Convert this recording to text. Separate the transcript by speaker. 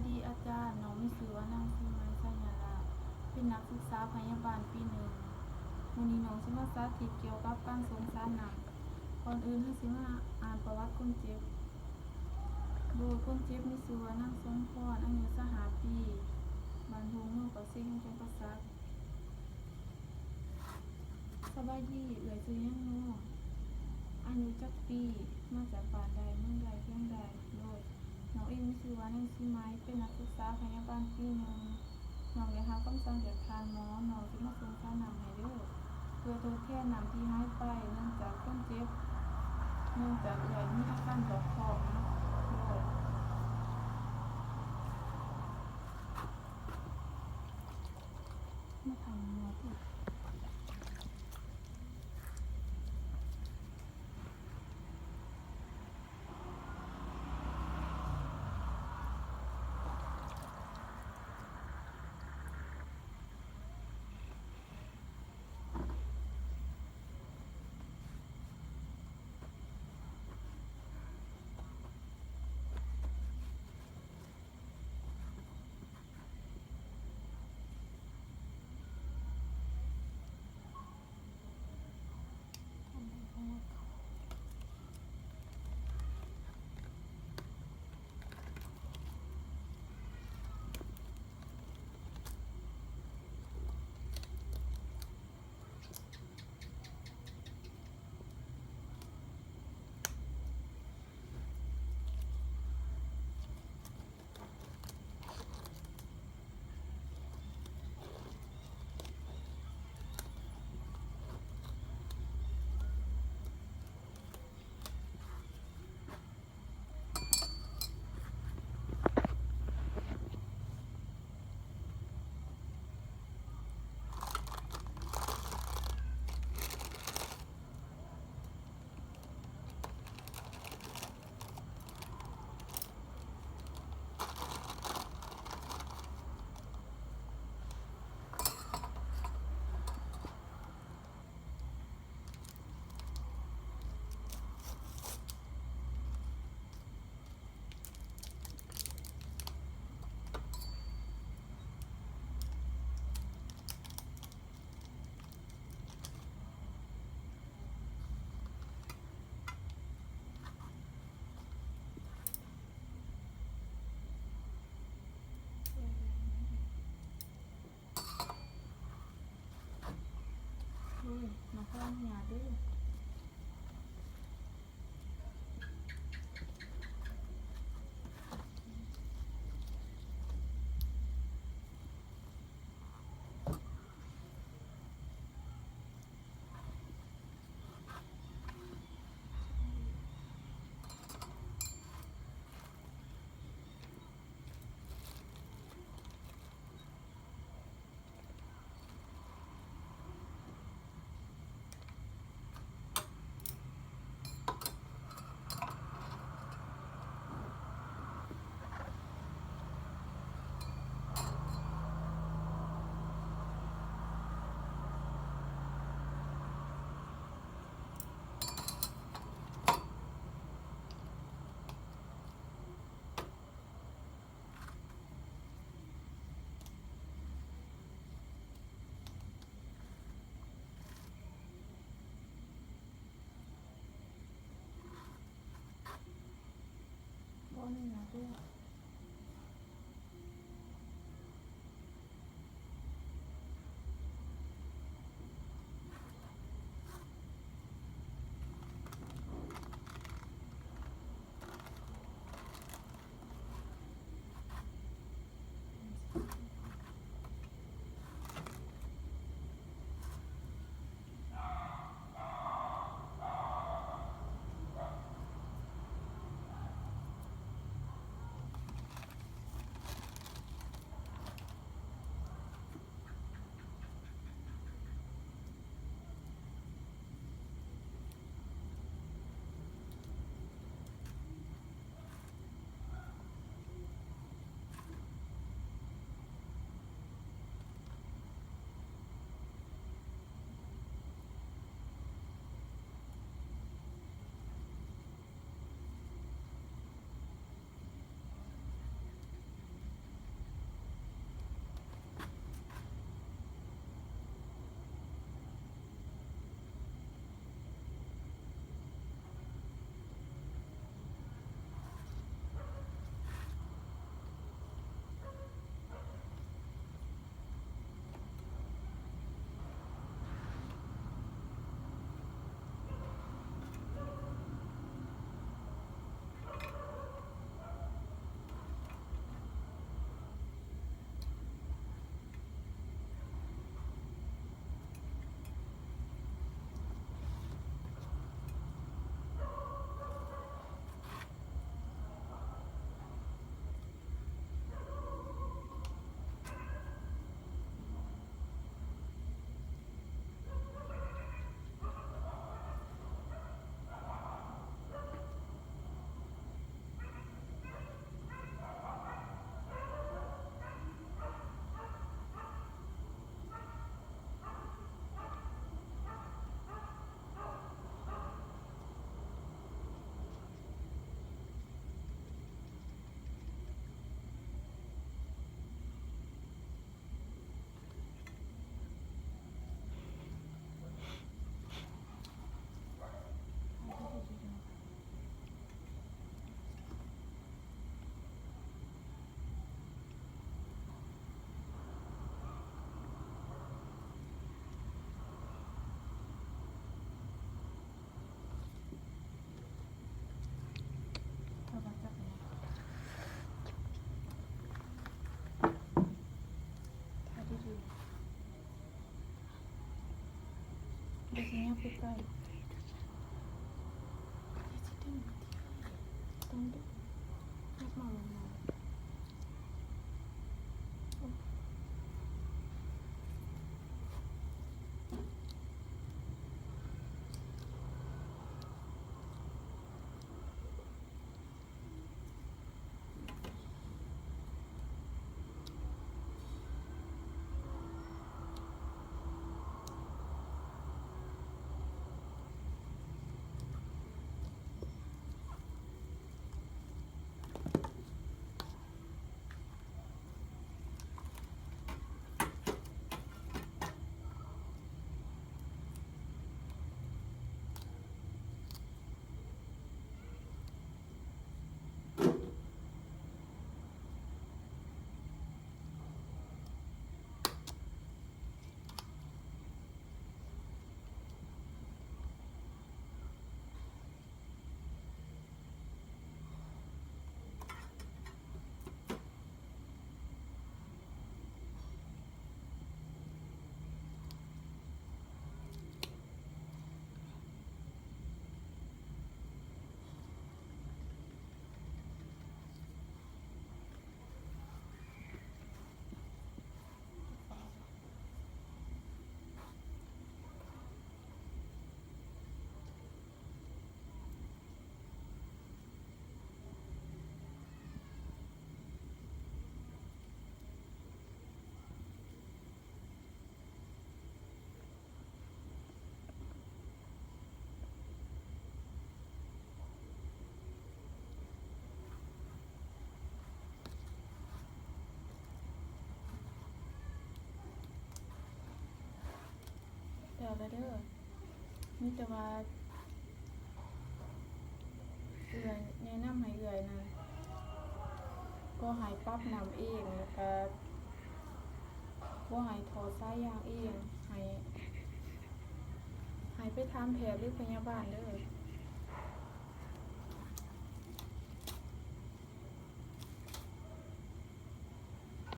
Speaker 1: ดีอาจารย์น้องมีชื่อว่านางสีไม้ไสยาลาเป็นนักศึกษาพยาบาลปีหนึ่งมื้อนี้น้องสิมาสาธิตเกี่ยวกับการสงสารหนังก่อนอื่นเราสิมาอ่านประวัติคนเจ็บโดยคนเจ็บมีชื่อว่านางสมพรอายุ25ปีบ้านโฮงเมืองปากเซจังหวัดจังสบายดีเอ่ยชื่อหยังน้ออายุจักปีมาจากบ้านใดเมืองใดเพียงใดโดยน้องเองมีชื่อว่านางสีไม้เป็นนักศึกษาพยาบาลปีหนึ่งน้องได้รับคำสั่งจากทางหมอน้องสิมาส่งค่าน้ำให้เด้อเพื่อทดแทนน้ำที่หายไปเนื่องจากคนเจ็บเนื่องจากเอ่ยมีอาการบกพร่องนะโดยมาทำหมอที่ทำให้เขาด้วยมาข้างหยาด้วย อยู่ใกล้ต้องดูนับมาลงมาเดี๋ยวแล้วเด้อมีแต่ว่าเอื่อยแนะนำให้เอื่อยนะก็ให้ปรับน้ำเองแล้วก็บ่ให้ถอดสายยางเองให้ไปถามแพทย์หรือพยาบาลเด้อ